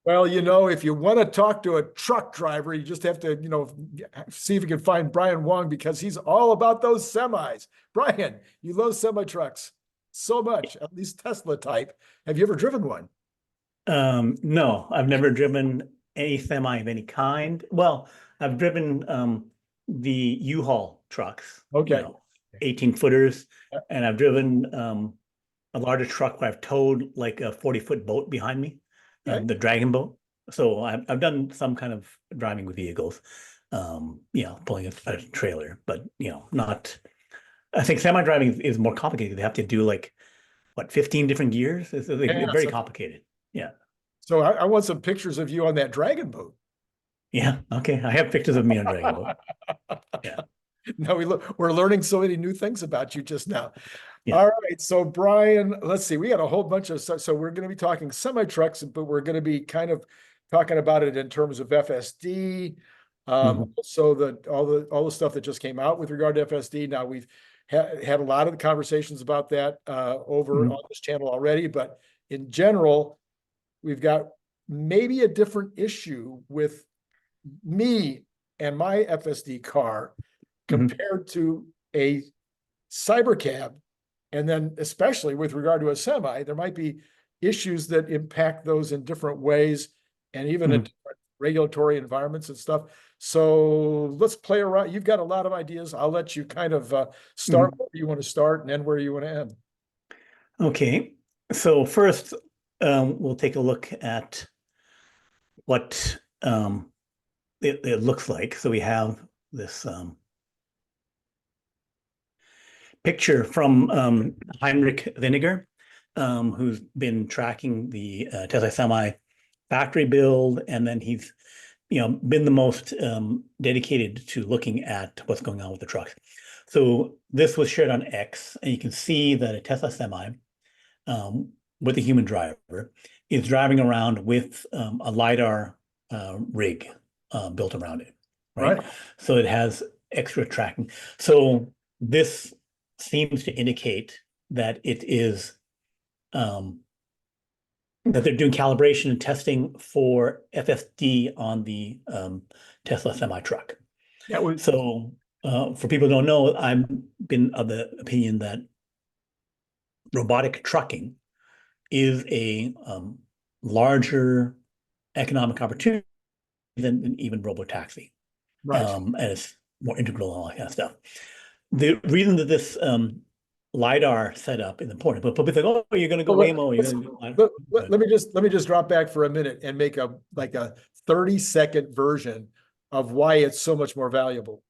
Well, if you want to talk to a truck driver, you just have to, see if you can find Brian Wang, because he's all about those semis. Brian, you love semi trucks so much, at least Tesla type. Have you ever driven one? No, I've never driven any semi of any kind. Well, I've driven the U-Haul trucks, Okay. 18 footers, and I've driven a larger truck where I've towed like a 40-foot boat behind me, the Dragon boat. So I've done some kind of driving with vehicles, pulling a trailer, but not. I think semi driving is more complicated. They have to do like what, 15 different gears? It's very complicated. Yeah. So I want some pictures of you on that Dragon boat. Yeah. Okay. I have pictures of me on Dragon boat. Yeah. No, we're learning so many new things about you just now. Yeah. All right. So Brian, let's see. We got a whole bunch of stuff. So we're going to be talking semi trucks, but we're going to be kind of talking about it in terms of FSD. So all the stuff that just came out with regard to FSD. Now we've had a lot of the conversations about that over on this channel already, but in general, we've got maybe a different issue with me and my FSD car compared to a cybercab. And then especially with regard to a semi, there might be issues that impact those in different ways and even in different regulatory environments and stuff. So let's play around. You've got a lot of ideas. I'll let you kind of start where you want to start and end where you want to end. Okay. So first, we'll take a look at what it looks like. So we have this picture from Heinrich Winiger, who's been tracking the Tesla Semi factory build, and then he's been the most dedicated to looking at what's going on with the trucks. So this was shared on X, and you can see that a Tesla Semi with a human driver is driving around with a LiDAR rig built around it, right? So it has extra tracking. So this seems to indicate that it is that they're doing calibration and testing for FSD on the Tesla semi truck. So for people who don't know, I've been of the opinion that robotic trucking is a larger economic opportunity than even RoboTaxi. And it's more integral and all that kind of stuff. The reason that this LiDAR setup is important, but people think, oh, you're going to go Waymo. Let me just drop back for a minute and make a 30-second version of why it's so much more valuable.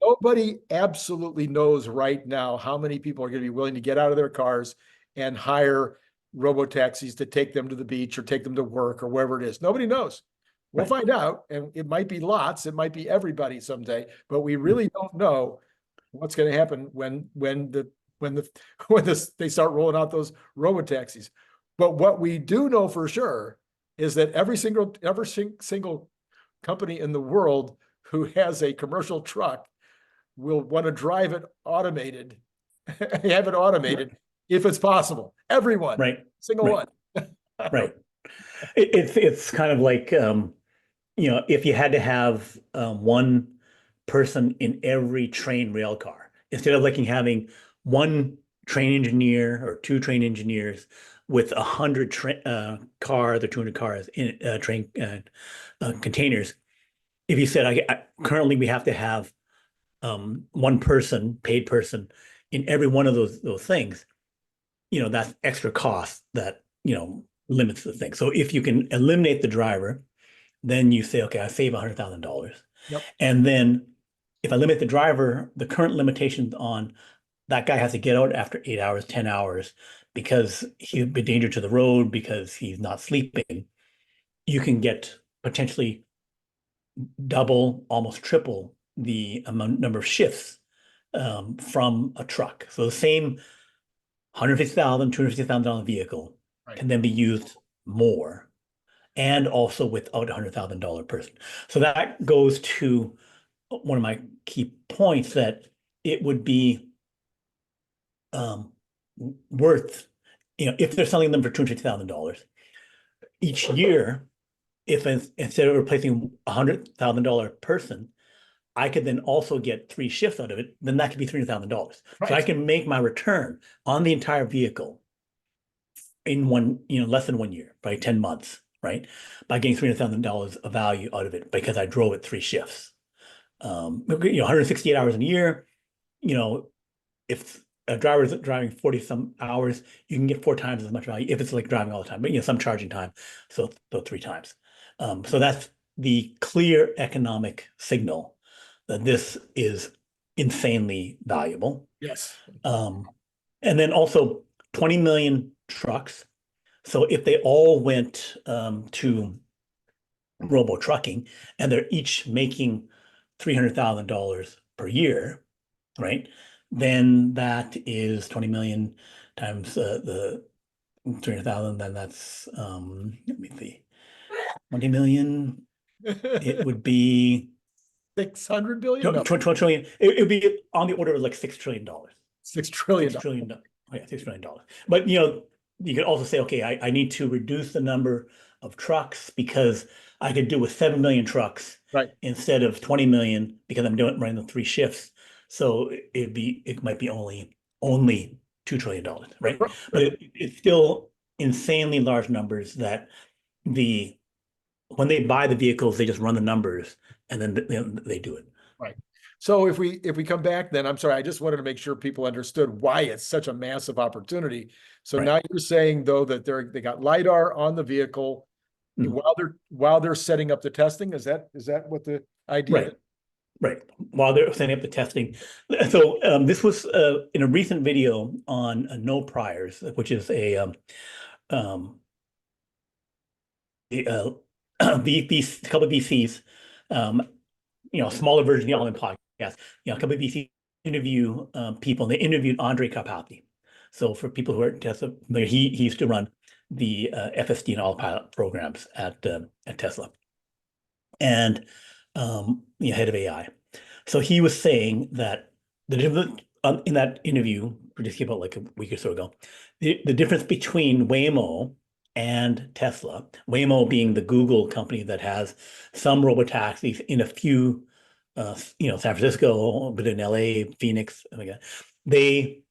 Nobody absolutely knows right now how many people are going to be willing to get out of their cars and hire robotaxis to take them to the beach or take them to work or wherever it is. Nobody knows. We'll find out, and it might be lots, it might be everybody someday, but we really don't know what's going to happen when they start rolling out those robotaxis. But what we do know for sure is that every single company in the world who has a commercial truck will want to drive it automated, have it automated if it's possible. Everyone, single one. It's kind of like if you had to have one person in every train rail car, instead of having one train engineer or two train engineers with 100 cars or 200 cars in train containers. If you said, currently we have to have one person, paid person, in every one of those things, that's extra cost that limits the thing. So if you can eliminate the driver, then you say, okay, I save $100,000. And then if I limit the driver, the current limitations on that guy has to get out after 8 hours, 10 hours, because he'll be a danger to the road, because he's not sleeping. You can get potentially double, almost triple the number of shifts from a truck. So the same $150,000, $250,000 vehicle can then be used more, and also without a $100,000 person. So that goes to one of my key points, that it would be worth if they're selling them for $250,000 each year, if instead of replacing $100,000 person, I could then also get 3 shifts out of it, then that could be $300,000. Right. So I can make my return on the entire vehicle in less than 1 year, by 10 months, right? By getting $300,000 of value out of it because I drove it 3 shifts. 168 hours in a year, if a driver is driving 40 some hours, you can get 4 times as much value if it's like driving all the time, but some charging time, so 3 times. So that's the clear economic signal that this is insanely valuable. Yes. And then also 20 million trucks. So if they all went to robo trucking and they're each making $300,000 per year, right? Then that is 20 million times the 300,000. Then that's let me see, 20 million. It would be 600 billion. No. 20 trillion. It would be on the order of like $6 trillion. $6 trillion. $6 trillion. Oh, yeah, $6 trillion. But you could also say, okay, I need to reduce the number of trucks because I could do with 7 million trucks, right, instead of 20 million because I'm running the 3 shifts. So it might be only $2 trillion, right? But it's still insanely large numbers that when they buy the vehicles, they just run the numbers and then they do it. Right. So if we come back, then I'm sorry, I just wanted to make sure people understood why it's such a massive opportunity. So now you're saying though that they got LiDAR on the vehicle while they're setting up the testing. Is that what the idea is? Right. While they're setting up the testing. So this was in a recent video on No Priors, which is a couple of VCs, smaller version of the All In podcast. A couple of VCs interview people, and they interviewed Cathie. So for people who are Tesla, he used to run the FSD and autopilot programs at Tesla, and head of AI. So he was saying that the difference in that interview, just came out like a week or so ago, the difference between Waymo and Tesla, Waymo being the Google company that has some robotaxis in a few, San Francisco, but in LA, Phoenix, they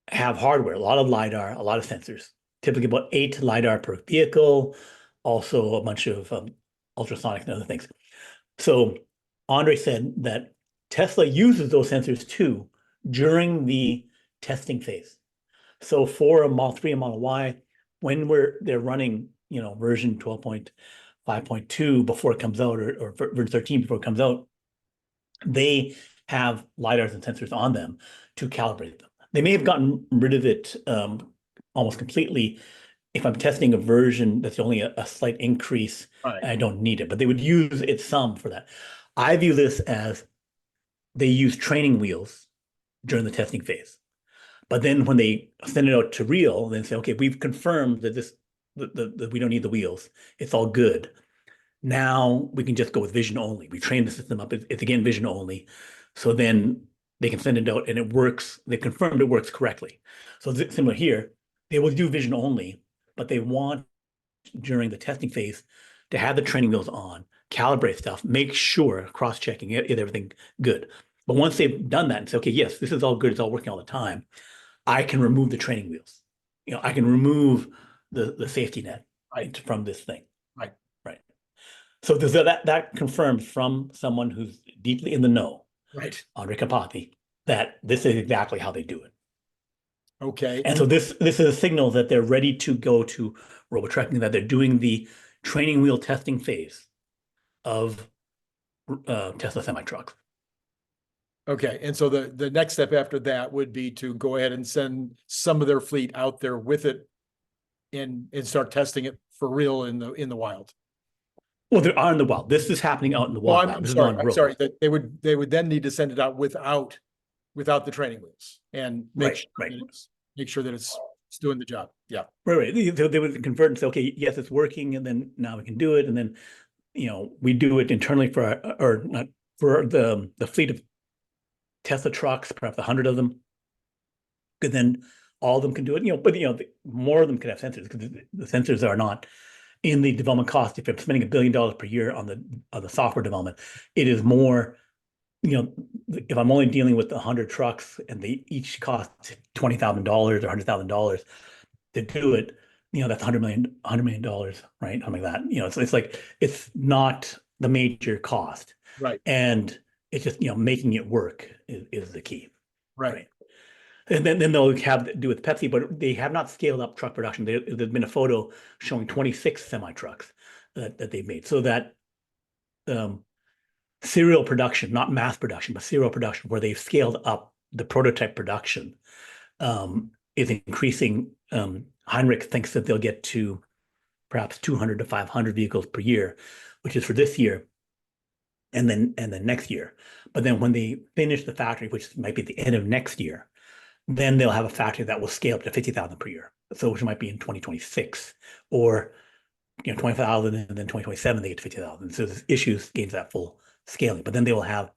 have hardware, a lot of LiDAR, a lot of sensors, typically about 8 LiDAR per vehicle, also a bunch of ultrasonic and other things. So Andre said that Tesla uses those sensors too during the testing phase. So for a Model 3 and Model Y, when they're running, version 12.5.2 before it comes out, or version 13 before it comes out, they have LiDARs and sensors on them to calibrate them. They may have gotten rid of it almost completely if I'm testing a version that's only a slight increase. Right. I don't need it, but they would use it some for that. I view this as they use training wheels during the testing phase. But then when they send it out to real, then say, okay, we've confirmed that that we don't need the wheels. It's all good. Now we can just go with vision only. We trained the system up. It's again vision only. So then they can send it out and it works. They confirmed it works correctly. So similar here, they will do vision only, but they want during the testing phase to have the training wheels on, calibrate stuff, make sure, cross-checking it, everything good. But once they've done that and say, okay, yes, this is all good, it's all working all the time, I can remove the training wheels. I can remove the safety net from this thing. Right. So that confirms from someone who's deeply in the know, right, Andre Cathie, that this is exactly how they do it. Okay. And so this is a signal that they're ready to go to robo-trucking, that they're doing the training wheel testing phase of Tesla semi-trucks. Okay, and so the next step after that would be to go ahead and send some of their fleet out there with it and start testing it for real in the wild. Well, they are in the wild. This is happening out in the wild. I'm sorry. That they would then need to send it out without the training wheels and make sure that it's doing the job. Yeah. Right. They would convert and say, okay, yes, it's working, and then now we can do it, and then we do it internally for the fleet of Tesla trucks, perhaps 100 of them. And then all of them can do it, but more of them can have sensors, because the sensors are not in the development cost. If I'm spending $1 billion per year on the software development, it is more, if I'm only dealing with 100 trucks and they each cost $20,000 or $100,000 to do it, that's $100 million, right? Something like that. It's like, it's not the major cost. Right. And it's just, making it work is the key. Right. And then they'll have to do with Pepsi, but they have not scaled up truck production. There's been a photo showing 26 semi-trucks that they've made. So that serial production, not mass production, but serial production, where they've scaled up the prototype production, is increasing. Heinrich thinks that they'll get to perhaps 200 to 500 vehicles per year, which is for this year, and then next year. But then when they finish the factory, which might be at the end of next year, then they'll have a factory that will scale up to 50,000 per year. So which might be in 2026, or 20,000, and then 2027 they get to 50,000. So there's issues against that full scaling. But then they will have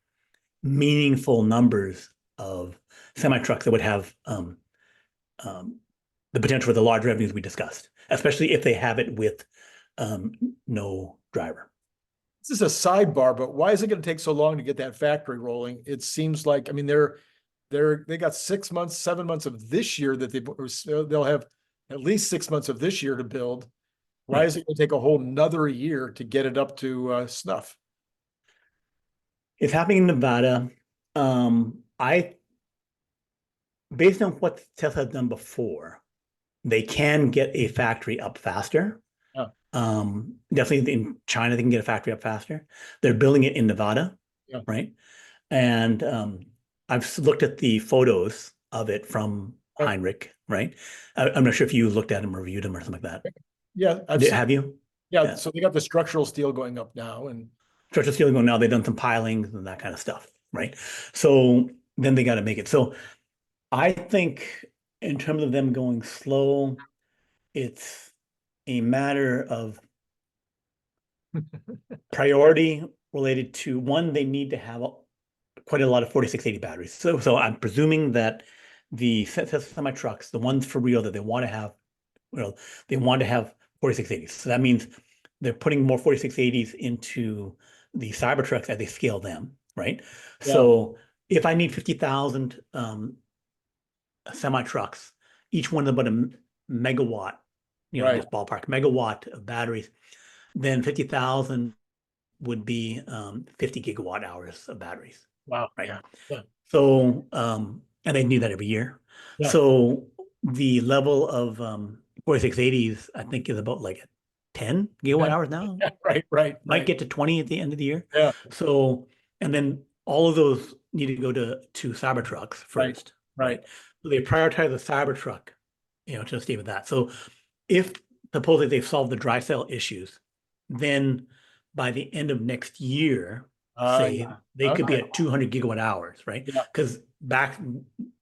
meaningful numbers of semi-trucks that would have the potential for the large revenues we discussed, especially if they have it with no driver. This is a sidebar, but why is it going to take so long to get that factory rolling? It seems like, I mean, they got 6 months, 7 months of this year that they'll have at least 6 months of this year to build. Why is it going to take a whole nother year to get it up to snuff? It's happening in Nevada. Based on what Tesla has done before, they can get a factory up faster. Definitely in China, they can get a factory up faster. They're building it in Nevada, right? And I've looked at the photos of it from Heinrich, right? I'm not sure if you looked at them or reviewed them or something like that. Yeah, have you? Yeah, so they got the structural steel going up now, and structural steel going now. They've done some pilings and that kind of stuff, right? So then they got to make it. So I think in terms of them going slow, it's a matter of priority related to, one, they need to have quite a lot of 4680 batteries. So I'm presuming that the semi trucks, the ones for real that they want to have, they want to have 4680s. So that means they're putting more 4680s into the Cybertrucks as they scale them, right? Yeah. So if I need 50,000 semi trucks, each one about a megawatt, this ballpark megawatt of batteries, then 50,000 would be 50 gigawatt hours of batteries. Wow. Right. Yeah. So, and they need that every year. Yeah. So the level of 4680s, I think, is about like 10 gigawatt hours now. Right. Might get to 20 at the end of the year. Yeah. So, and then all of those need to go to Cybertrucks first. Right. So they prioritize the Cybertruck, to stay with that. So if supposedly they've solved the dry cell issues, then by the end of next year, they could be at 200 gigawatt hours, right? Because back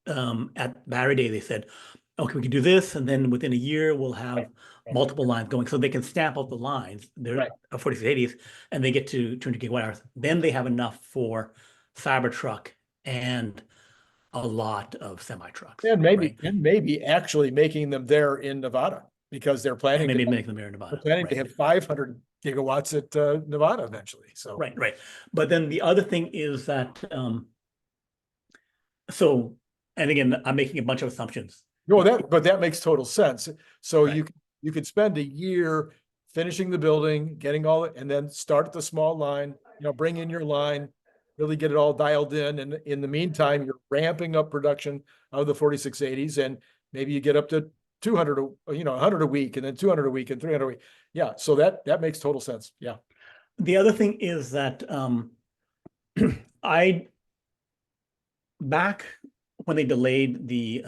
at Battery Day, they said, okay, we can do this, and then within a year, we'll have multiple lines going. So they can stamp out the lines, they're 4680s, and they get to 200 gigawatt hours. Then they have enough for Cybertruck and a lot of semi-trucks. And maybe actually making them there in Nevada, because they're planning to make them there in Nevada. They're planning to have 500 gigawatts at Nevada eventually. So right. But then the other thing is that and again, I'm making a bunch of assumptions. No, but that makes total sense. So you could spend a year finishing the building, getting all it, and then start at the small line, bring in your line, really get it all dialed in. And in the meantime, you're ramping up production of the 4680s, and maybe you get up to 200, 100 a week, and then 200 a week, and 300 a week. Yeah. So that makes total sense. Yeah. The other thing is that back when they delayed the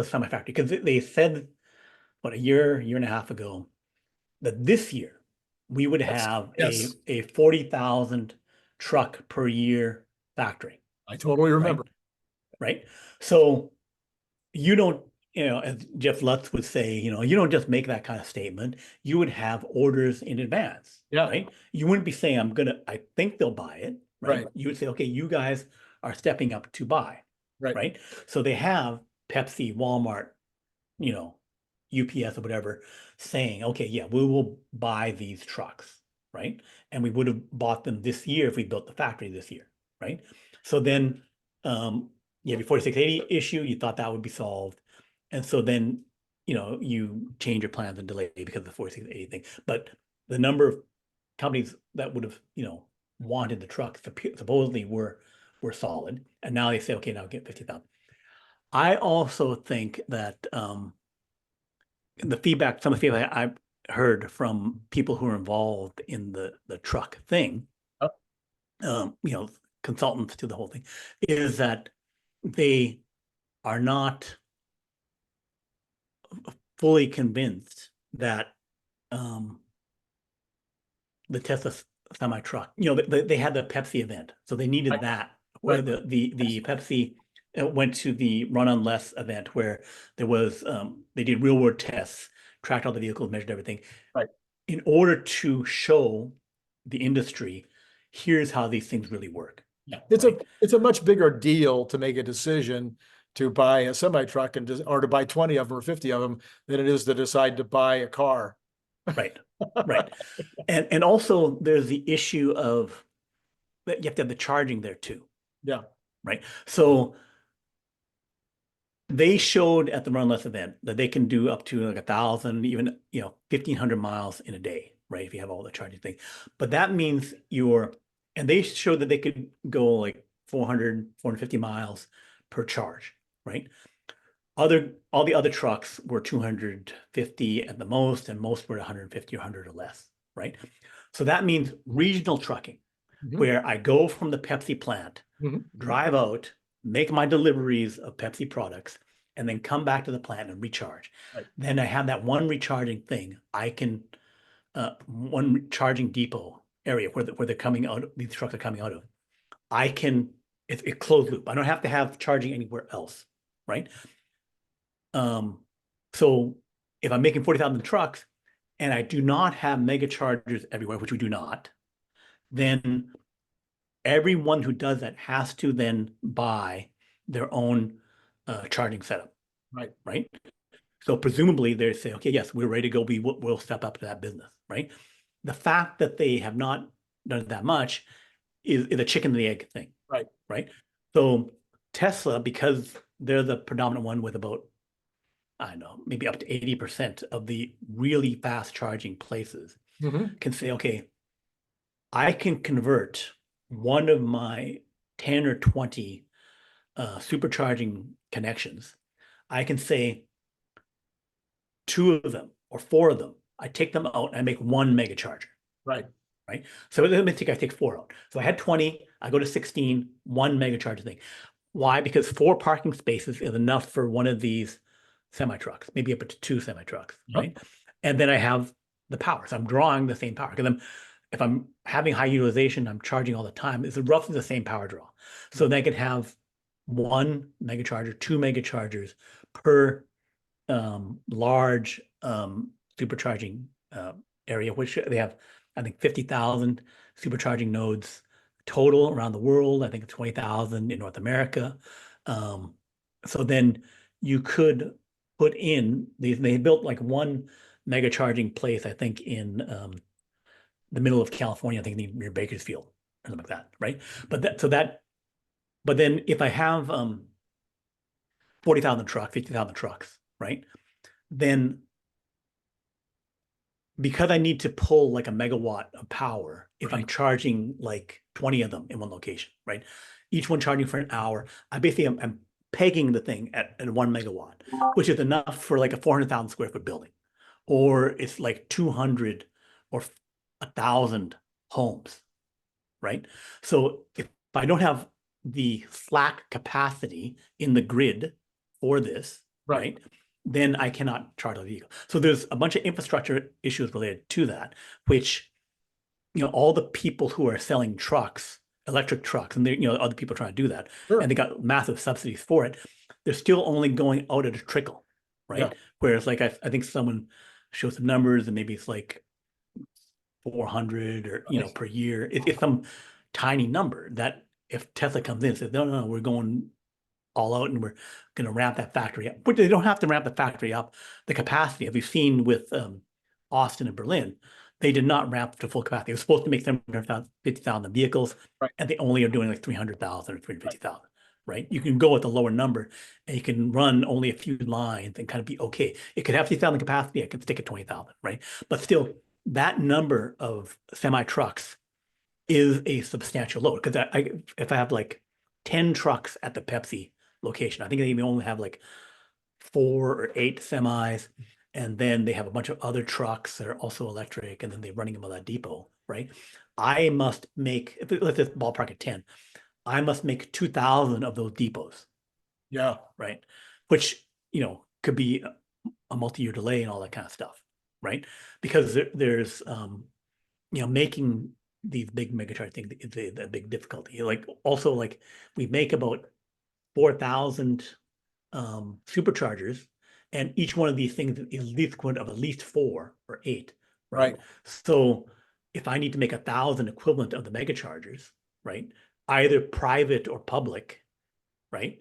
semi factory, because they said a year and a half ago that this year we would have a 40,000 truck per year factory. I totally remember. Right. So you don't, as Jeff Lutz would say, you don't just make that kind of statement. You would have orders in advance. Yeah. Right. You wouldn't be saying, I think they'll buy it. Right. You would say, okay, you guys are stepping up to buy. Right. So they have Pepsi, Walmart, you know, UPS or whatever, saying, okay, yeah, we will buy these trucks, right? And we would have bought them this year if we built the factory this year, right? So then, you have your 4680 issue, you thought that would be solved. And so then, you know, you change your plans and delay because of the 4680 thing. But the number of companies that would have, you know, wanted the trucks supposedly were solid. And now they say, okay, now get 50,000. I also think that some of the feedback I heard from people who are involved in the truck thing, you know, consultants to the whole thing, is that they are not fully convinced that the Tesla semi truck, you know, they had the Pepsi event, so they needed that, where the Pepsi went to the Run on Less event, where there was they did real world tests, tracked all the vehicles, measured everything, Right. in order to show the industry, here's how these things really work. Yeah, it's a much bigger deal to make a decision to buy a semi truck or to buy 20 of them or 50 of them than it is to decide to buy a car. Right, right. And also there's the issue of that you have to have the charging there too. Yeah. Right. So they showed at the Run Less event that they can do up to like 1,000, even, you know, 1,500 miles in a day, right? If you have all the charging thing. But that means and they showed that they could go like 400, 450 miles per charge, right? All the other trucks were 250 at the most, and most were 150 or 100 or less, right? So that means regional trucking, where I go from the Pepsi plant, drive out, make my deliveries of Pepsi products, and then come back to the plant and recharge. Right. Then I have that one recharging thing. I can one charging depot area where they're coming out, these trucks are coming out of. It's a closed loop. I don't have to have charging anywhere else, right? So if I'm making 40,000 trucks and I do not have mega chargers everywhere, which we do not, then everyone who does that has to then buy their own charging setup. Right. Right. So presumably they say, okay, yes, we're ready to go. We'll step up to that business. Right. The fact that they have not done that much is a chicken and the egg thing. Right. Right. So Tesla, because they're the predominant one with about, I don't know, maybe up to 80% of the really fast charging places, can say, okay, I can convert one of my 10 or 20 supercharging connections. I can say 2 of them or 4 of them, I take them out and I make 1 mega charger. Right. Right. So I take 4 out. So I had 20, I go to 16, 1 mega charger thing. Why? Because 4 parking spaces is enough for one of these semi trucks, maybe up to 2 semi trucks. Right. And then I have the power. So I'm drawing the same power, because if I'm having high utilization, I'm charging all the time. It's roughly the same power draw. So they could have 1 mega charger, 2 mega chargers per large supercharging area, which they have, I think, 50,000 supercharging nodes total around the world. I think it's 20,000 in North America. So then you could put in these. They built like 1 mega charging place, I think, in the middle of California, I think near Bakersfield or something like that, right? But then if I have 40,000 trucks, 50,000 trucks, right? Then because I need to pull like a megawatt of power, if I'm charging like 20 of them in one location, right? Each one charging for an hour, I basically I'm pegging the thing at 1 megawatt, which is enough for like a 400,000 square foot building, or it's like 200 or 1,000 homes, right? So if I don't have the slack capacity in the grid for this, right, then I cannot charge a vehicle. So there's a bunch of infrastructure issues related to that, which, you know, all the people who are selling trucks, electric trucks, and you know, other people trying to do that, and they got massive subsidies for it, they're still only going out at a trickle, right? Whereas like I think someone showed some numbers, and maybe it's like 400 or, you know, per year. It's some tiny number that if Tesla comes in and says, no, we're going all out and we're going to ramp that factory up. But they don't have to ramp the factory up. The capacity, as we've seen with Austin and Berlin, they did not ramp to full capacity. It was supposed to make 750,000 vehicles, Right. and they only are doing like 300,000 or 350,000. Right? You can go with a lower number and you can run only a few lines and kind of be okay. It could have 50,000 capacity. I can stick at 20,000, right? But still, that number of semi trucks is a substantial load. Because if I have like 10 trucks at the Pepsi location, I think they even only have like 4 or 8 semis. And then they have a bunch of other trucks that are also electric, and then they're running them on that depot, right? I must make, let's just ballpark at 10. I must make 2,000 of those depots. Yeah. Right. Which, could be a multi-year delay and all that kind of stuff. Right. Because there's, making these big megacharge things is a big difficulty. Like also, like we make about 4,000 superchargers, and each one of these things is the equivalent of at least 4 or 8. Right. So if I need to make 1,000 equivalent of the megachargers, right, either private or public, right,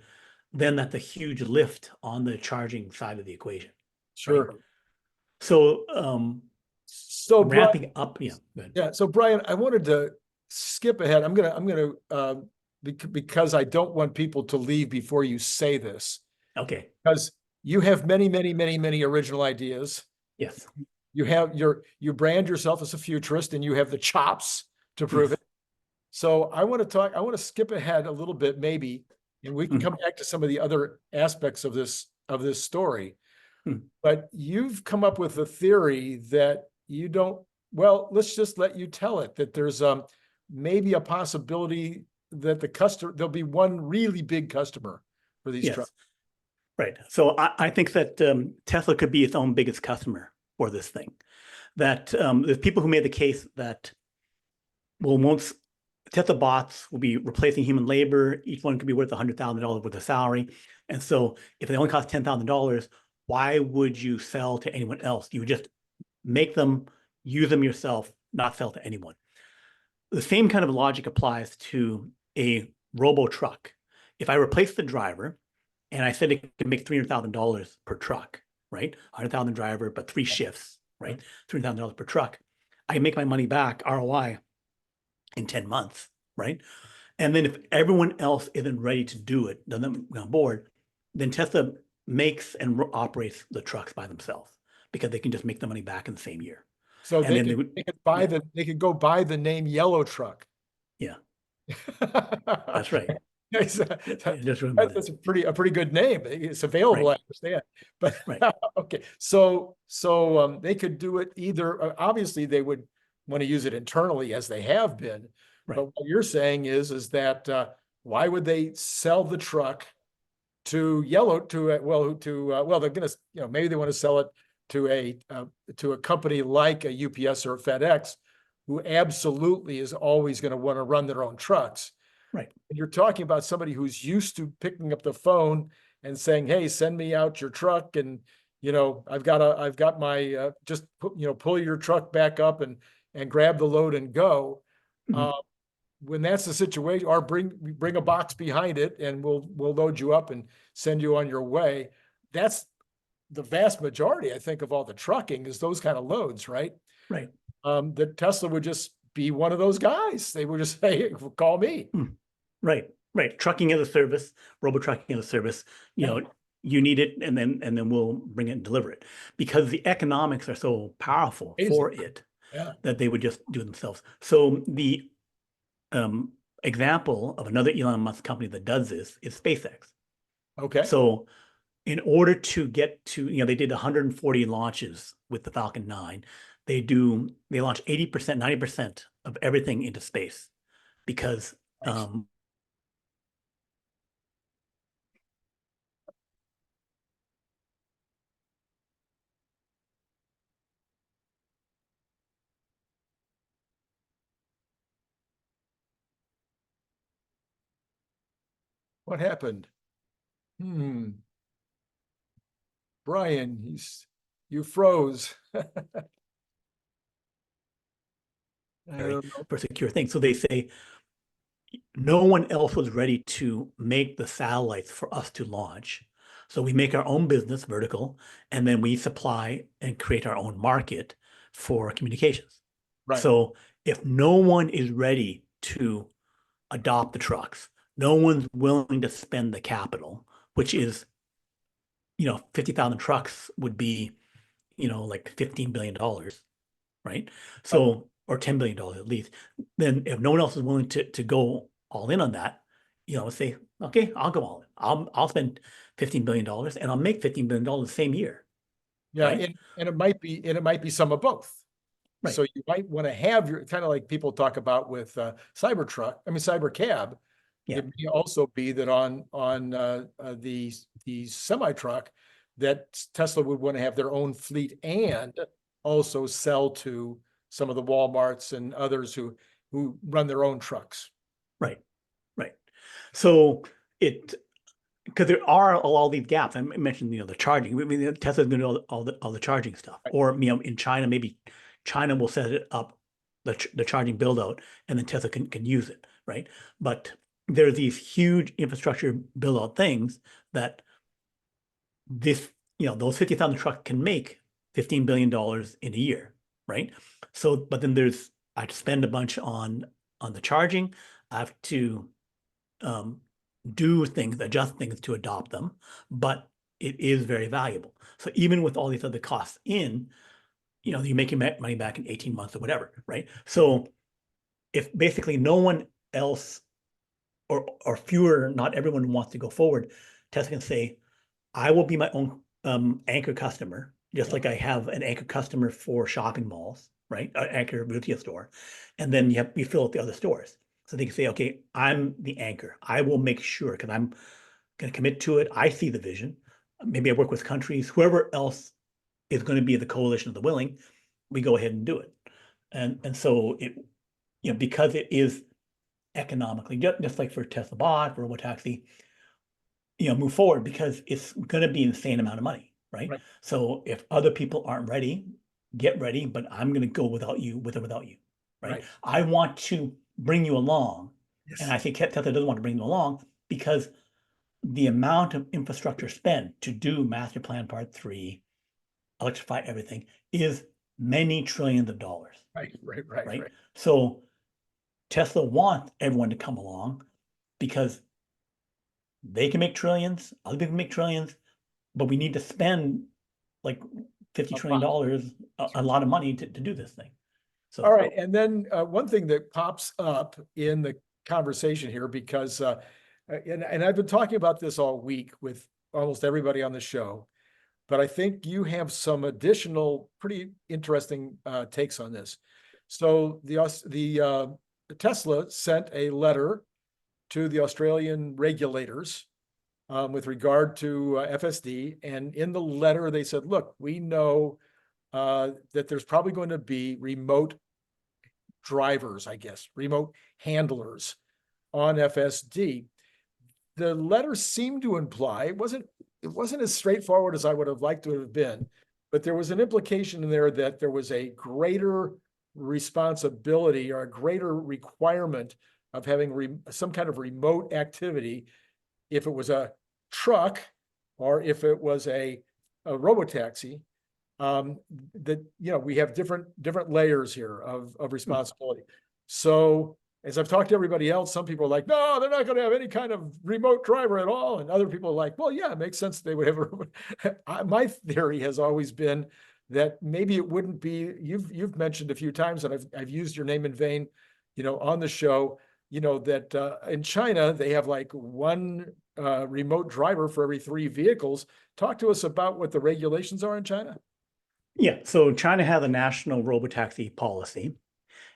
then that's a huge lift on the charging side of the equation. Sure. Right? So so ramping Brian, up, yeah. So Brian, I wanted to skip ahead. I'm gonna because I don't want people to leave before you say this. Okay. Because you have many, many, many, many original ideas. Yes. You brand yourself as a futurist, and you have the chops to prove it. So I want to skip ahead a little bit, maybe, and we can come back to some of the other aspects of this story. But you've come up with a theory that you don't, well, let's just let you tell it, that there's maybe a possibility that there'll be one really big customer for these trucks. Right. So I think that Tesla could be its own biggest customer for this thing. That there's people who made the case that, well, once Tesla bots will be replacing human labor, each one could be worth $100,000 worth of salary. And so if they only cost $10,000, why would you sell to anyone else? You would just make them, use them yourself, not sell to anyone. The same kind of logic applies to a robo truck. If I replace the driver and I said it can make $300,000 per truck, right? 100,000 driver, but 3 shifts, right? $300,000 per truck. I make my money back, ROI, in 10 months, right? And then if everyone else isn't ready to do it, doesn't come on board, then Tesla makes and operates the trucks by themselves because they can just make the money back in the same year. So they could go buy the name Yellow Truck. Yeah. That's right. That's a pretty good name. It's available, I understand. But okay, so they could do it either. Obviously, they would want to use it internally, as they have been. But what you're saying is that why would they sell the truck to they're going to, maybe they want to sell it to a company like a UPS or a FedEx, who absolutely is always going to want to run their own trucks. Right. And you're talking about somebody who's used to picking up the phone and saying, "Hey, send me out your truck," and I've got my just pull your truck back up and grab the load and go. When that's the situation, or bring a box behind it and we'll load you up and send you on your way. That's the vast majority, I think, of all the trucking is those kind of loads, right? Right. That Tesla would just be one of those guys. They would just say, "Call me." Right. Trucking as a service, robo trucking as a service. You need it, and then we'll bring it and deliver it, because the economics are so powerful for it that they would just do it themselves. So the example of another Elon Musk company that does this is SpaceX. Okay. So in order to get to, they did 140 launches with the Falcon 9. They launch 80%, 90% of everything into space because what happened? Brian, you froze. for secure things. So they say no one else was ready to make the satellites for us to launch. So we make our own business vertical, and then we supply and create our own market for communications. Right. So if no one is ready to adopt the trucks, no one's willing to spend the capital, which is, 50,000 trucks would be, like $15 billion, right? So, or $10 billion at least. Then if no one else is willing to go all in on that, say, okay, I'll go all in. I'll spend $15 billion and I'll make $15 billion the same year. Yeah, Right? and it might be some of both. Right. So you might want to have your kind of like people talk about with Cybercab. Yeah. It may also be that on the semi truck that Tesla would want to have their own fleet and also sell to some of the Walmarts and others who run their own trucks. Right. Right. So because there are all these gaps. I mentioned, the charging. I mean, Tesla's going to do all the charging stuff. Right. Or, in China, maybe China will set it up, the charging build out, and then Tesla can use it, right? But there are these huge infrastructure build out things that those 50,000 trucks can make $15 billion in a year, right? So, but then I have to spend a bunch on the charging. I have to adjust things to adopt them, but it is very valuable. So even with all these other costs you're making money back in 18 months or whatever, right? So if basically no one else or fewer, not everyone wants to go forward, Tesla can say, I will be my own anchor customer, just like I have an anchor customer for shopping malls, right? An anchor retail store. And then you fill out the other stores. So they can say, okay, I'm the anchor. I will make sure because I'm going to commit to it. I see the vision. Maybe I work with countries, whoever else is going to be the coalition of the willing, we go ahead and do it. And so because it is economically, just like for Tesla Bot, for RoboTaxi, move forward because it's going to be an insane amount of money, right? So if other people aren't ready, get ready, but I'm going to go without you, with or without you, right? I want to bring you along. Yes. And I think Tesla doesn't want to bring you along because the amount of infrastructure spent to do Master Plan Part 3, electrify everything, is many trillions of dollars. Right. So Tesla wants everyone to come along because they can make trillions, other people make trillions, but we need to spend like $50 trillion, a lot of money to do this thing. So, all right. And then one thing that pops up in the conversation here, because, and I've been talking about this all week with almost everybody on the show, but I think you have some additional pretty interesting takes on this. So the Tesla sent a letter to the Australian regulators with regard to FSD. And in the letter, they said, look, we know that there's probably going to be remote drivers, I guess, remote handlers on FSD. The letter seemed to imply, it wasn't as straightforward as I would have liked to have been, but there was an implication in there that there was a greater responsibility or a greater requirement of having some kind of remote activity if it was a truck or if it was a RoboTaxi. That we have different layers here of responsibility. So as I've talked to everybody else, some people are like, no, they're not going to have any kind of remote driver at all, and other people are like, well, yeah, it makes sense they would have. My theory has always been that maybe it wouldn't be. You've mentioned a few times, and I've used your name in vain, on the show. That in China they have like one remote driver for every 3 vehicles. Talk to us about what the regulations are in China. Yeah, so China has a national robotaxi policy,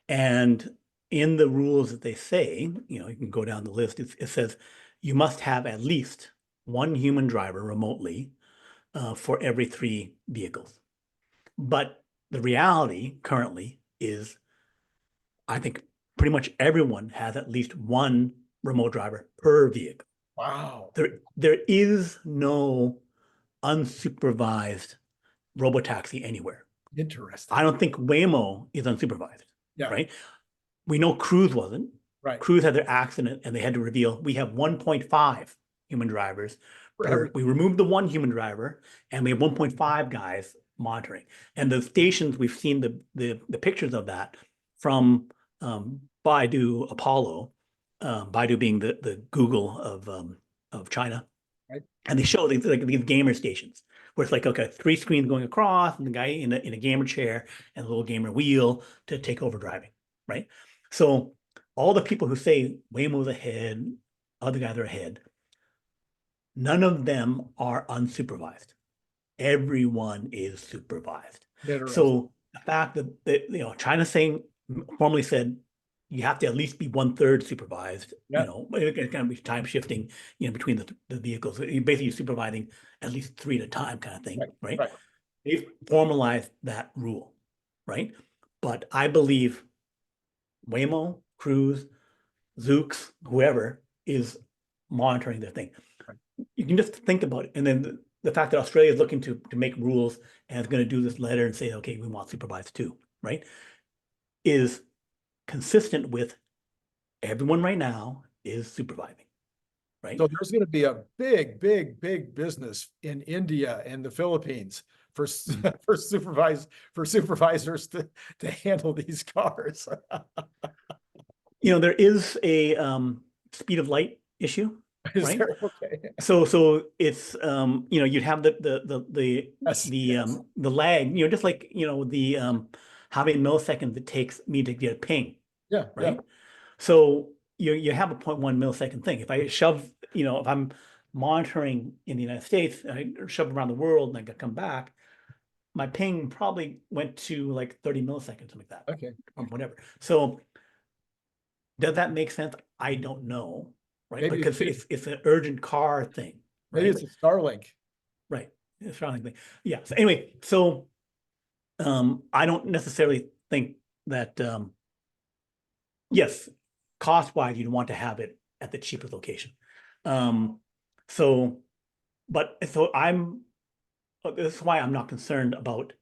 and in the rules that they say, you can go down the list, it says you must have at least one human driver remotely for every 3 vehicles. But the reality currently is, I think pretty much everyone has at least one remote driver per vehicle. Wow. There is no unsupervised RoboTaxi anywhere. Interesting. I don't think Waymo is unsupervised, right? We know Cruise wasn't, Right. Cruise had their accident and they had to reveal we have 1.5 human drivers. We removed the one human driver and we have 1.5 guys monitoring. And the stations, we've seen the pictures of that from Baidu Apollo, Baidu being the Google of China. Right. And they show these gamer stations where it's like, okay, 3 screens going across and the guy in a gamer chair and a little gamer wheel to take over driving, right? So all the people who say Waymo's ahead, other guys are ahead, none of them are unsupervised. Everyone is supervised. So the fact that China formally said you have to at least be 1/3 supervised. Yep. It can be time shifting, between the vehicles. You're basically supervising at least 3 at a time, kind of thing, right? They've formalized that rule, right? But I believe Waymo, Cruise, Zoox, whoever is monitoring the thing. You can just think about it, and then the fact that Australia is looking to make rules and is going to do this letter and say, okay, we want supervised too, right? Is consistent with everyone right now is supervising, right? So there's going to be a big business in India and the Philippines for supervisors to handle these cars. There is a speed of light issue, right? Okay. So it's you'd have the lag, just like the how many milliseconds it takes me to get a ping. Yeah. Right. Yeah. So you have a 0.1 millisecond thing. If I shove, if I'm monitoring in the United States, I shove around the world and I come back, my ping probably went to like 30 milliseconds, something like that. Okay. Or whatever. So does that make sense? I don't know. Right. Maybe because it's an urgent car thing. Right? Maybe it's a Starlink. Right. It's a Starlink thing. Yeah. So anyway, I don't necessarily think that yes, cost-wise, you'd want to have it at the cheapest location. This is why I'm not concerned about,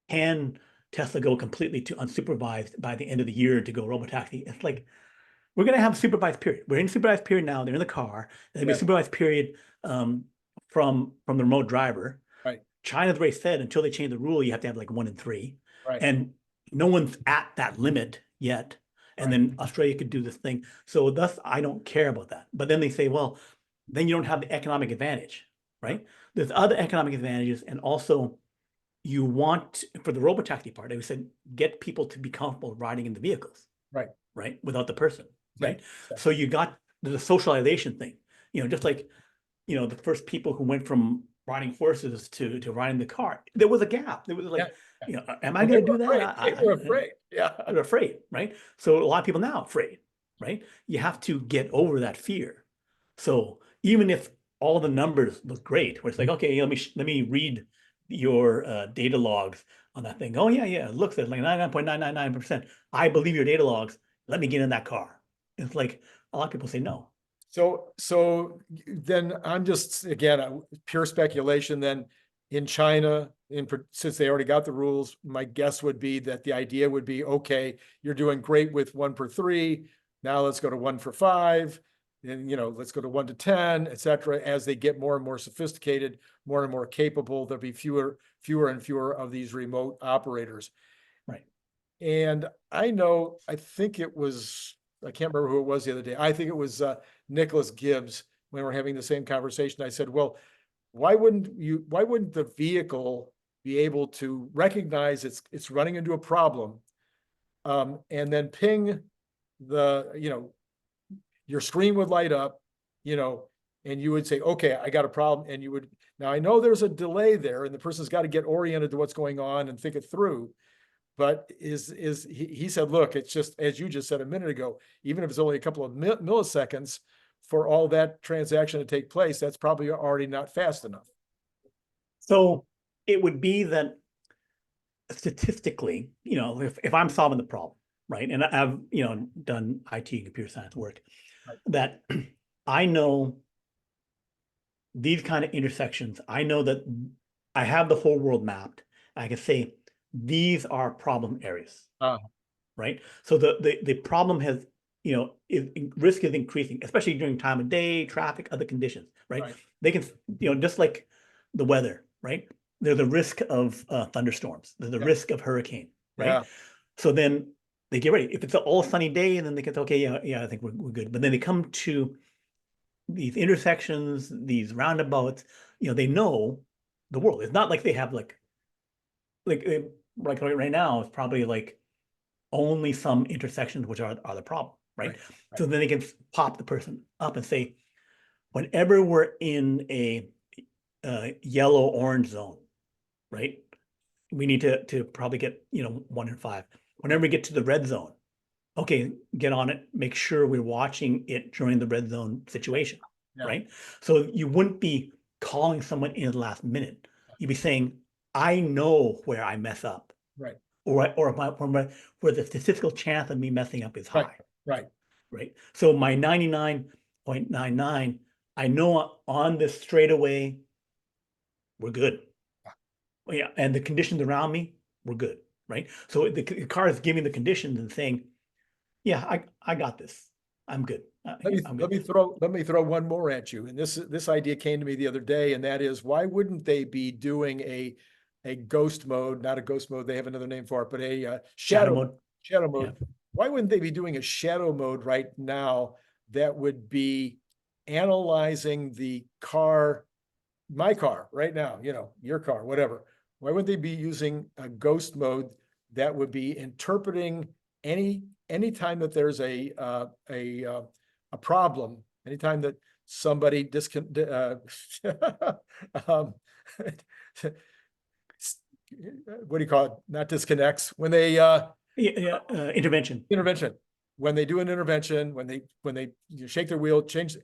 can Tesla go completely to unsupervised by the end of the year to go RoboTaxi? It's like, we're going to have a supervised period. We're in a supervised period now. They're in the car. There's going to be a supervised period from the remote driver. Right. China's already said until they change the rule, you have to have like 1 in 3. Right. And no one's at that limit yet. And then Australia could do this thing. So thus, I don't care about that. But then they say, well, then you don't have the economic advantage, right? There's other economic advantages. And also, you want, for the RoboTaxi part, they said, get people to be comfortable riding in the vehicles. Right. Right. Without the person. Right. Yeah. So you got the socialization thing, just like, the first people who went from riding horses to riding the car, there was a gap. There was like, am I going to do that? They were afraid. Yeah. They're afraid. Right. So a lot of people now are afraid. Right. You have to get over that fear. So even if all the numbers look great, where it's like, okay, let me read your data logs on that thing. Oh, yeah. It looks like 99.999%. I believe your data logs. Let me get in that car. It's like a lot of people say no. So then I'm just, again, pure speculation. Then in China, since they already got the rules, my guess would be that the idea would be, okay, you're doing great with 1 per 3. Now let's go to 1 for 5. And, let's go to 1 to 10, et cetera. As they get more and more sophisticated, more and more capable, there'll be fewer and fewer of these remote operators. Right. And I think it was, I can't remember who it was the other day. I think it was Nicholas Gibbs, when we were having the same conversation. I said, well, why wouldn't the vehicle be able to recognize it's running into a problem, and then ping your screen would light up, and you would say, okay, I got a problem. And now I know there's a delay there and the person's got to get oriented to what's going on and think it through. But he said, look, it's just, as you just said a minute ago, even if it's only a couple of milliseconds for all that transaction to take place, that's probably already not fast enough. So it would be that statistically, if I'm solving the problem, right, and I've, done IT and computer science work, right, that I know these kind of intersections, I know that I have the whole world mapped. I can say, these are problem areas. right? So the problem has, risk is increasing, especially during time of day, traffic, other conditions, right? Right. They can, just like the weather, right? There's a risk of thunderstorms. There's a Yeah. risk of hurricane, right? Yeah. So then they get ready. If it's an all sunny day, then they get, okay, yeah, I think we're good. But then they come to these intersections, these roundabouts, they know the world. It's not like they have like right now, it's probably like only some intersections which are the problem, right? Right. So then they can pop the person up and say, whenever we're in a yellow orange zone, right? We need to probably get 1 in 5. Whenever we get to the red zone, okay, get on it. Make sure we're watching it during the red zone situation, Yeah. right? So you wouldn't be calling someone in the last minute. You'd be saying, I know where I mess up, Right. or where the statistical chance of me messing up is high, Right. right? So my 99.99, I know on this straightaway, we're good. Yeah, and the conditions around me, we're good, right? So the car is giving the conditions and saying, yeah, I got this. I'm good. Let me throw one more at you. And this idea came to me the other day, and that is, why wouldn't they be doing a ghost mode, not a ghost mode, they have another name for it, but a Shadow mode. Shadow mode. Yeah. Why wouldn't they be doing a shadow mode right now that would be analyzing the car, my car right now, your car, whatever. Why wouldn't they be using a ghost mode that would be interpreting any time that there's a problem, anytime that somebody um, what do you call it? Not disconnects, when they Intervention. when they do an intervention, when they shake their wheel, change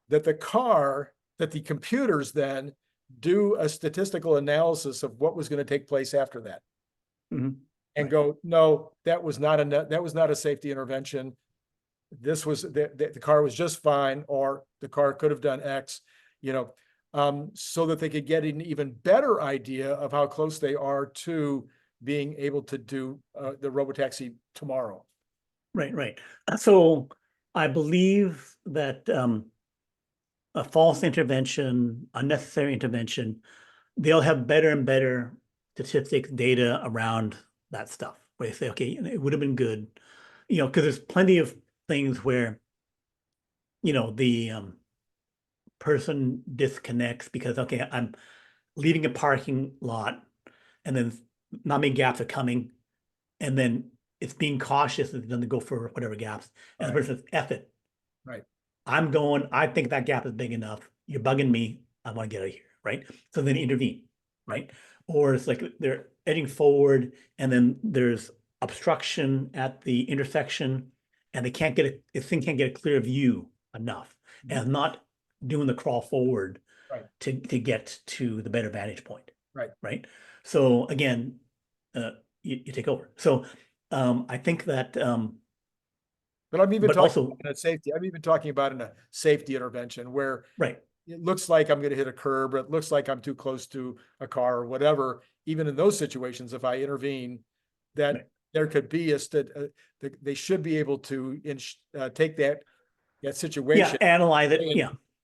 that the computers then do a statistical analysis of what was going to take place after that. Mhm. And Right. go, no, that was not a safety intervention. This was the car was just fine, or the car could have done X, so that they could get an even better idea of how close they are to being able to do the RoboTaxi tomorrow. Right. So I believe that a false intervention, unnecessary intervention, they'll have better and better statistics data around that stuff, where they say, okay, it would have been good, because there's plenty of things where, the person disconnects because, okay, I'm leaving a parking lot and then not many gaps are coming, and then it's being cautious and then to go for whatever gaps. And the Right. person says, F it. Right. I'm going, I think that gap is big enough. You're bugging me. I want to get out of here, right? So then intervene, right? Or it's like they're edging forward and then there's obstruction at the intersection and they can't get this thing can't get a clear view enough and not doing the crawl forward Right. to get to the better vantage point. Right. So again, you take over. So I think that But I'm even but talking also about safety. I'm even talking about in a safety intervention where right. it looks like I'm going to hit a curb, or it looks like I'm too close to a car or whatever. Even in those situations, if I intervene, that Right. there could be they should be able to take that situation, Analyze it,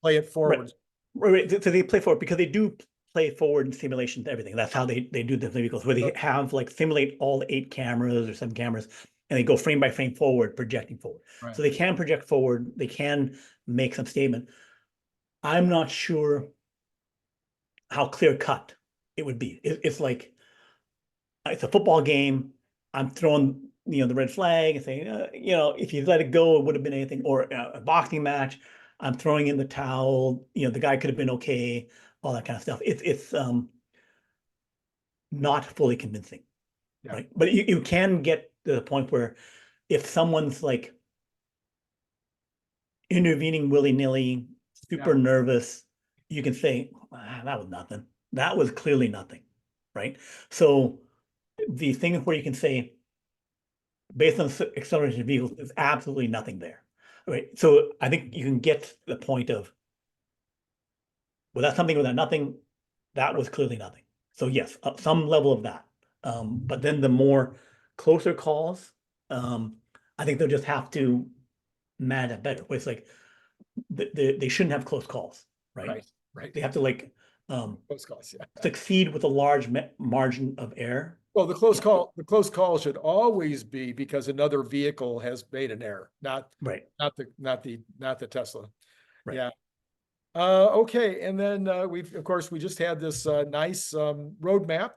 play it forward. Right. So they play forward because they do play forward in simulation to everything. That's how they do the vehicles, where they have like simulate all 8 cameras or 7 cameras, and they go frame by frame forward, projecting forward. Right. So they can project forward, they can make some statement. I'm not sure how clear cut it would be. It's like it's a football game. I'm throwing the red flag and saying, if you let it go, it would have been anything. Or a boxing match, I'm throwing in the towel. The guy could have been okay. All that kind of stuff. It's not fully convincing, right? But you can get to the point where if someone's like intervening willy-nilly, super nervous, you can say, that was nothing. That was clearly nothing, right? So the thing where you can say, based on acceleration of vehicles, there's absolutely nothing there, right? So I think you can get to the point of, without something, without nothing, that was clearly nothing. So yes, some level of that. But then the more closer calls, I think they'll just have to manage that better. It's like they shouldn't have close calls, right? Right. They have to like Close calls, yeah. succeed with a large margin of error. Well, the close call should always be because another vehicle has made an error, not Right. the Tesla. Right. Yeah. Okay, and then of course we just had this nice roadmap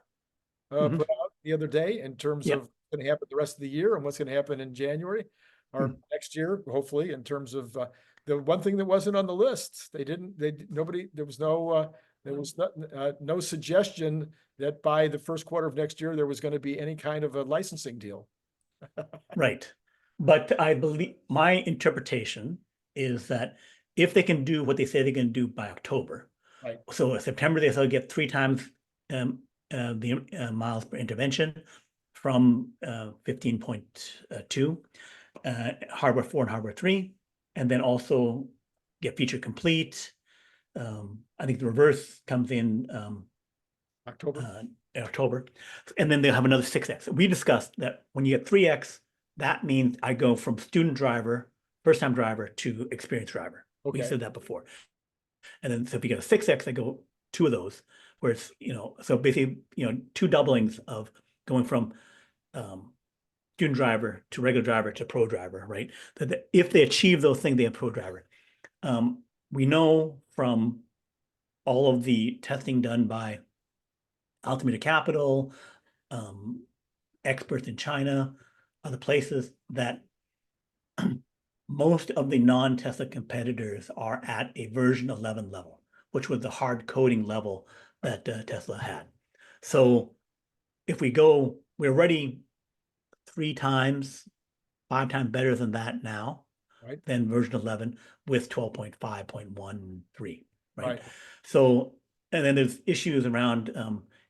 Mhm. put out the other day in terms Yep. of what's going to happen the rest of the year and what's going to happen in January or Mhm. next year, hopefully, in terms of the one thing that wasn't on the list. There was no suggestion that by the first quarter of next year there was going to be any kind of a licensing deal. Right. But I believe my interpretation is that if they can do what they say they can do by October, Right. so in September they will get 3 times the miles per intervention from 15.2, hardware 4 and hardware 3, and then also get feature complete. I think the reverse comes in October. October, and then they'll have another 6x. We discussed that when you get 3x, that means I go from student driver, first-time driver to experienced driver. We Okay. said that before. And then so if you get a 6x, I go 2 of those, where it's, so basically, 2 doublings of going from student driver to regular driver to pro driver, right? That if they achieve those things, they have pro driver. We know from all of the testing done by Altimeter Capital, experts in China, other places, that most of the non-Tesla competitors are at a version 11 level, which was the hard coding level that Tesla had. So if we're already 3 times, 5 times better than that now, Right. than version 11 with 12.5.13, right? Right. So, and then there's issues around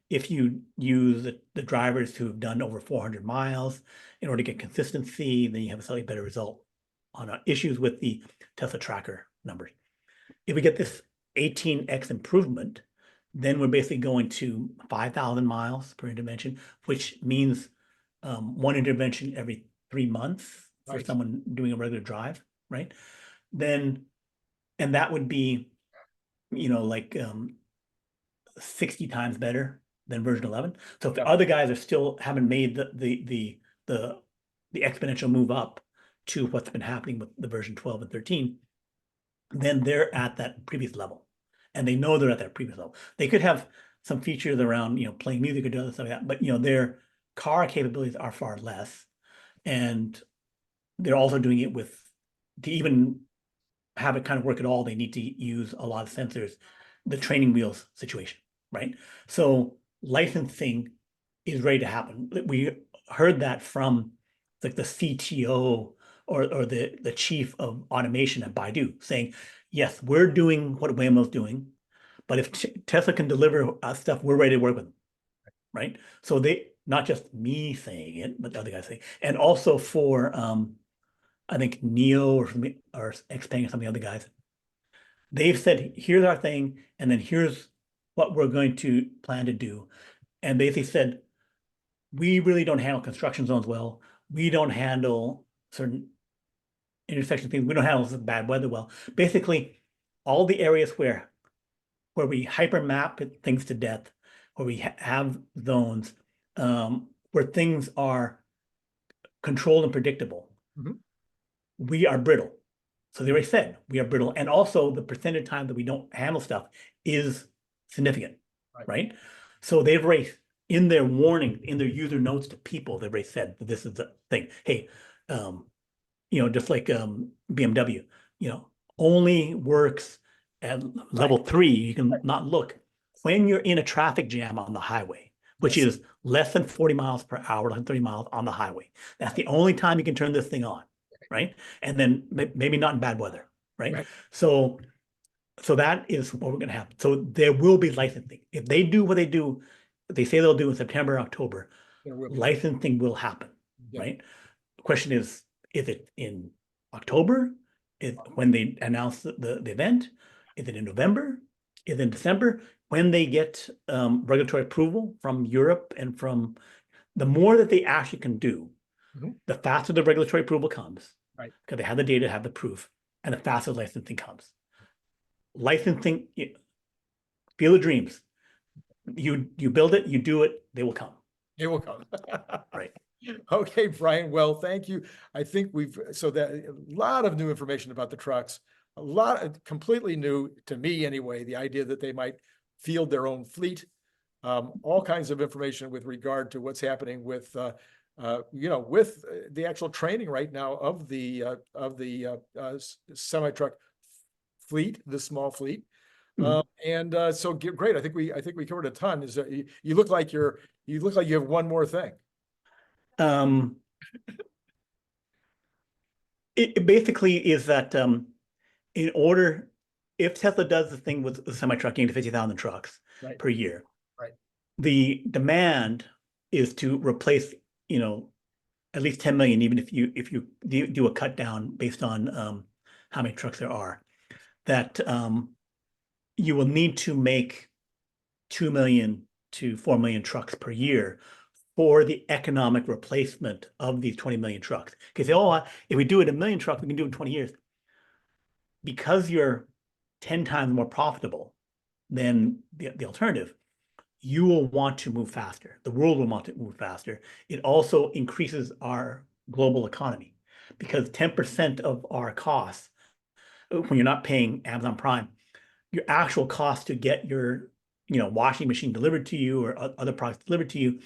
if you use the drivers who have done over 400 miles in order to get consistency, then you have a slightly better result on issues with the Tesla tracker numbers. If we get this 18x improvement, then we're basically going to 5,000 miles per intervention, which means 1 intervention every 3 months for Right. someone doing a regular drive, right? Then, and that would be, like 60 times better than version 11. So if the other guys are still haven't made the exponential move up to what's been happening with the version 12 and 13, then they're at that previous level, and they know they're at that previous level. They could have some features around, playing music or doing stuff like that, but their car capabilities are far less, and they're also doing it to even have it kind of work at all, they need to use a lot of sensors, the training wheels situation, right? So licensing is ready to happen. We heard that from like the CTO or the chief of automation at Baidu saying, yes, we're doing what Waymo's doing, but if Tesla can deliver stuff, we're ready to work with them, right? So they, not just me saying it, but the other guys saying, and also for I think 𝐒𝐚𝐲 or XPeng or some of the other guys, they've said, here's our thing, and then here's what we're going to plan to do. And basically said, we really don't handle construction zones well. We don't handle certain intersection things. We don't handle bad weather well. Basically, all the areas where we hyper map things to death, where we have zones, where things are controlled and predictable, we are brittle. So they already said we are brittle. And also the percentage of time that we don't handle stuff is significant, right? So they've already, in their warning, in their user notes to people, they've already said that this is the thing. Hey, just like BMW, only works at level 3. You can not look when you're in a traffic jam on the highway, which is less than 40 miles per hour, less than 30 miles on the highway. That's the only time you can turn this thing on, right? And then maybe not in bad weather, right? So that is what we're going to have. So there will be licensing. If they do what they say they'll do in September, October, licensing will happen, right? The question is it in October? Is when they announce the event? Is it in November? Is it in December? When they get regulatory approval from Europe and from the more that they actually can do, Mhm. the faster the regulatory approval comes, Right. because they have the data, have the proof, and the faster licensing comes. Licensing, field of dreams. You build it, you do it, they will come. It will come. Right. Okay, Brian. Well, thank you. I think so that a lot of new information about the trucks, a lot of completely new to me anyway, the idea that they might field their own fleet, all kinds of information with regard to what's happening with, with the actual training right now of the semi-truck fleet, the small fleet. So great. I think we covered a ton. You look like you have one more thing. It basically is that in order, if Tesla does the thing with the semi-trucking to 50,000 trucks Right. per year, Right. the demand is to replace, at least 10 million, even if you do a cut down based on how many trucks there are, that you will need to make 2 million to 4 million trucks per year for the economic replacement of these 20 million trucks. Because if we do it 1 million trucks, we can do it in 20 years. Because you're 10 times more profitable than the alternative, you will want to move faster. The world will want to move faster. It also increases our global economy, because 10% of our costs, when you're not paying Amazon Prime, your actual cost to get your washing machine delivered to you or other products delivered to you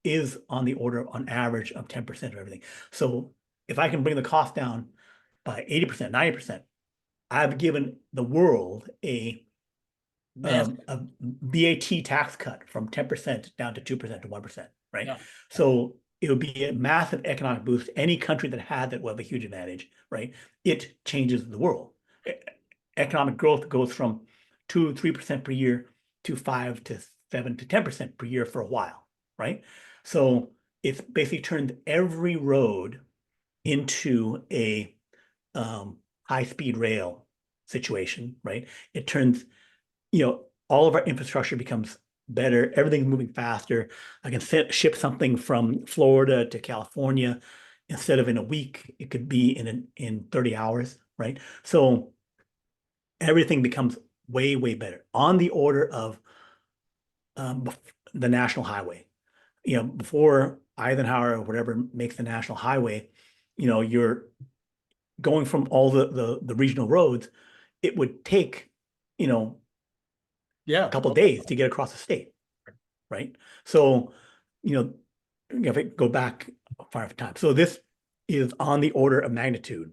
is on the order on average of 10% of everything. So if I can bring the cost down by 80%, 90%, I've given the world a VAT tax cut from 10% down to 2% to 1%, right? Yeah. So it would be a massive economic boost. Any country that had that will have a huge advantage, right? It changes the world. Economic growth goes from 2 to 3% per year to 5 to 7 to 10% per year for a while, right? So it's basically turned every road into a high-speed rail situation, right? It turns, all of our infrastructure becomes better. Everything's moving faster. I can ship something from Florida to California instead of in a week. It could be in 30 hours, right? So everything becomes way, way better on the order of the national highway. Before Eisenhower or whatever makes the national highway, you're going from all the regional roads. It would take, a couple of days to get across the state, right? So, if it go back far enough time. So this is on the order of magnitude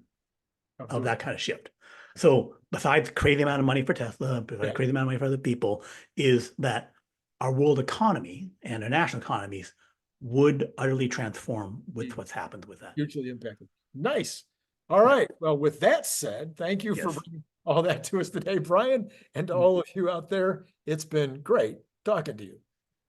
of that kind of shift. So besides crazy amount of money for Tesla, besides crazy amount of money for other people, is that our world economy and our national economies would utterly transform with what's happened with that. Hugely impacted. Nice. All right. Well, with that said, thank you for bringing all that to us today, Brian, and to all of you out there. It's been great talking to you.